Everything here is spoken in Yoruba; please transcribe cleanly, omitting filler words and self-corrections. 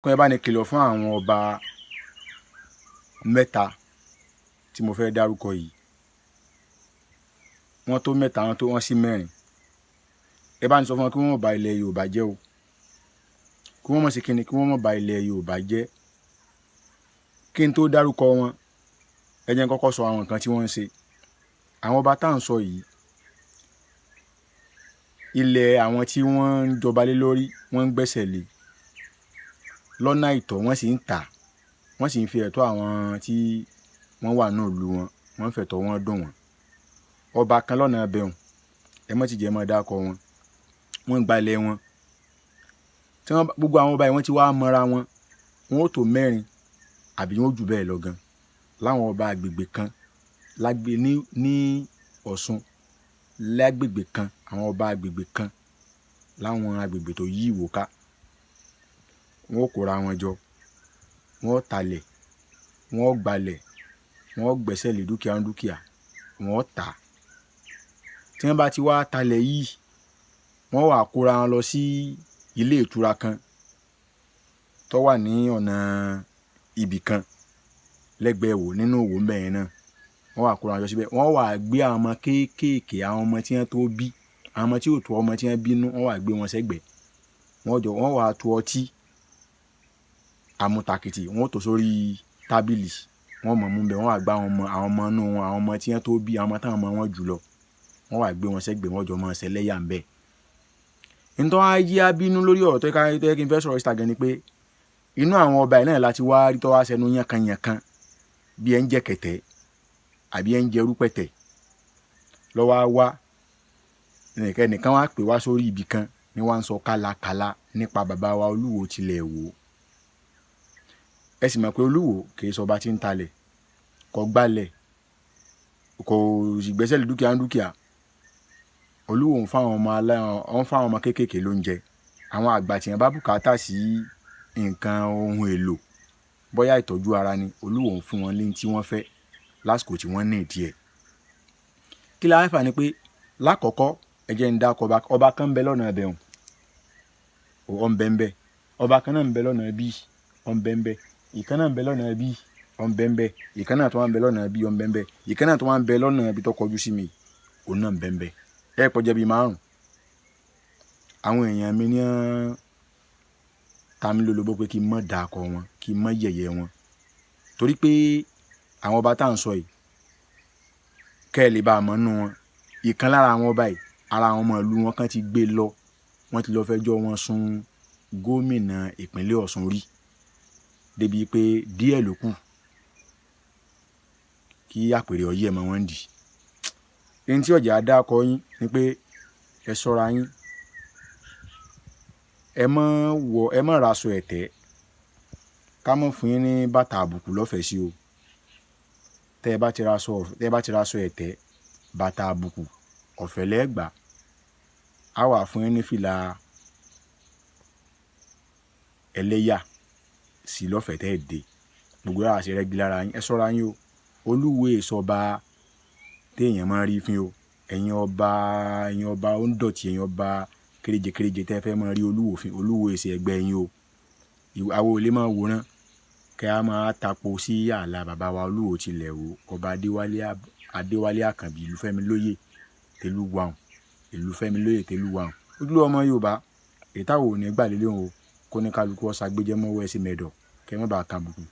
kọ́ ẹ bá ní kìlọ̀ fún àwọn ọba mẹ́ta tí mo fẹ́ dárúkọ yìí. Wọ́n tó mẹ́ta, wọ́n sí mẹ́rin. Ẹ bá ní sọ fún wọn kí wọ́n má ba ilẹ̀ Yorùbá jẹ́ o. Kí wọ́n má ṣe kíni, kí wọ́n má ba ilẹ̀ Yorùbá jẹ́. Kí n tó dárúkọ wọn, ẹ jẹ́ n kọ́kọ́ sọ àwọn nǹkan tí wọ́n ń ṣe. Àwọn ọba tá à ń sọ yìí, ilẹ̀ àwọn tí wọ́n ń jọba lé lórí, wọ́n ń gbẹ́sẹ̀ lé lọ́nà àìtọ́, wọ́n sì ń tà, wọ́n sì ń fi ẹ̀tọ́ àwọn tí wọ́n wà nínú ìlú wọn, wọ́n ń fẹ̀tọ́ wọn dùn wọ́n. Ọba kan lọ́nà abẹ́hùn, ẹ má ti jẹ́ mọ́ dákọ wọn, wọ́n ń gbalẹ̀ wọn. Gbogbo àwọn ọba yìí wọ́n ti wá mọ́ra wọn, wọ́n ó tó mẹ́rin àbí wọ́n ó jù bẹ́ẹ̀ lọ gan. Láwọn ọba agbègbè kan ní Ọ̀ṣun, lágbègbè kan, àwọn ọba agbègbè kan láwọn agbègbè tó yí Ìwó ká, wọ́n ó kóra wọn jọ, wọ́n ó talẹ̀, wọ́n ó gbalẹ̀, wọ́n ó gbẹ́sẹ̀ lé dúkìá wọ́n ó tà. Tí wọ́n bá ti wá talẹ̀ yìí, wọ́n wá kóra wọn lọ sí ilé ìtura kan tó wà ní ọ̀nà ibì kan lẹ́gbẹ̀ẹ́ Ìwó, nínú Ìwó mẹ́rin náà. Wọ́n wá kóra wọn lọ síbẹ̀, wọ́n wá gbé àwọn ọmọ kéékèèké, àwọn ọmọ tí wọ́n tó bí, àwọn ọmọ tí ò tó ọmọ tí wọ́n bínú, wọ́n wá gbé wọn sẹ́gbẹ̀ẹ́. Wọ́n wá tu ọtí àmútakìtì, wọ́n tó sórí tábìlì, wọ́n mọ̀ mú bẹ́ẹ̀, wọ́n wá gbá àwọn ọmọ inú wọn, àwọn ọmọ tí wọ́n tó bí, àwọn ọmọ táwọn ọmọ wọn jù lọ, wọ́n wá gbé wọn sẹ́gbẹ̀ẹ́, wọ́n jọ mọ́ ṣẹlẹ́yà ń bẹ́ẹ̀. Nítorí wọ́n á yí abínú lórí ọ̀rọ̀ tó yẹ kí n fẹ́ sọ̀rọ̀ síta gan ni pé inú àwọn ọba yìí náà láti wá rí tó wá sẹnu yánkanyànkan bí ẹ ń jẹ kẹ̀tẹ́ àbí ẹ ń jẹ rúpẹ̀tẹ̀ lọ́wọ́ á wá nìkan wá pè wá sórí ibì kan ni wọ́n á ń sọ kálakàla nípa bàbá wa Olúwo tilẹ̀ Ìwó. Ẹ sì mọ̀ pé Olúwo kì í sọba tí ń talẹ̀, kò gbalẹ̀, kò sì gbẹ́sẹ̀ lé dúkìá. Olúwo ń fáwọn ọmọ kéékèèké lóúnjẹ. Àwọn àgbà tí wọ́n bá bùkátà sí nǹkan ohun èlò, bóyá ìtọ́jú ara ni, Olúwo ń fún wọn ní tí wọ́n fẹ́ lásìkò tí wọ́n ní ìdí ẹ̀. Kí la fà ní pé lákọ̀ọ́kọ́ ẹ jẹ́ ń dákọ̀ ọba kan ń bẹ lọ́nà ẹbẹ̀hùn, ó ń bẹ ń bẹ. Ọba kan náà ń bẹ lọ́nà ẹbí, ó ń bẹ ń bẹ. Ìkan náà ń bẹ lọ́nà ẹbí, ó ń bẹ ń bẹ. Ìkan náà tó wá ń bẹ lọ́nà ẹbí, ó ń bẹ ń bẹ. Ìkan náà tó wá ń bẹ lọ́nà ẹbí tó kọjú sí mi, òun náà ń bẹ ń bẹ. Ẹ pọ̀ jẹ́ bí 5. Àwọn èèyàn mi ní ta mi lólobó pé kí n mọ̀ dákọ̀ wọn, kí n mọ̀ yẹ̀yẹ́ wọn. Torí pé àwọn ọba tá à ń sọ yìí, kẹ́ ẹ lè bá a mọ̀ nínú wọn. Ìkan lára àwọn ọba yìí, ara àwọn ọmọ ìlú wọn kan ti gbé lọ, wọ́n ti lọ fẹjọ́ wọn sùn gómìnà ìpínlẹ̀ Ọ̀ṣun rí, débi pé díẹ̀ ló kù kí àpèrè ọyẹ́ mọ́ wọn dì. Ẹni tí ọ̀jà dákọ̀ yín ni pé ẹ ṣọ́ra yín, ẹ má ra aṣọ ẹ̀tẹ́, ká mọ̀ fún yín ní bàtà àbùkù lọ́fẹ̀ẹ́ sí o. Tẹ́ ẹ bá ti ra aṣọ ẹ̀tẹ́, bàtà àbùkù ọ̀fẹ́ lẹ́gbà, á wà fún yín ní fìlà ẹlẹ́yà sí lọ́fẹ̀ẹ́ tẹ́ ẹ dé. Gbogbo yàrá ṣe rẹ́gí lára yín, ẹ ṣọ́ra yín o. Olúwo èsọba téèyàn máa rí fín o. Ẹ̀yin ọba ó ń dọ̀tí, ẹ̀yin ọba kéréje tẹ́ fẹ́ máa rí Olúwo fín. Olúwo èsì ẹgbẹ́ yín o. Àwọn olè máa wòran kẹ́ a máa tapo sí ààlà bàbá wa Olúwo tilẹ̀ Ìwó, ọba Adéwálé Àkànbí Ìlúfẹ́milóyè Tẹ̀lúwàhùn, Ìlúfẹ́milóyè Tẹ̀lúwàhùn. Ojúlówó ọmọ Yorùbá, èyí táwọn ò ní gbà lélẹ̀ o, kó ní kálukú ọ̀sà gbéjẹ́ mọ́wọ́ ẹ̀sìn mẹ́dọ̀ kẹ́ ẹ má bàa kan àbùkù.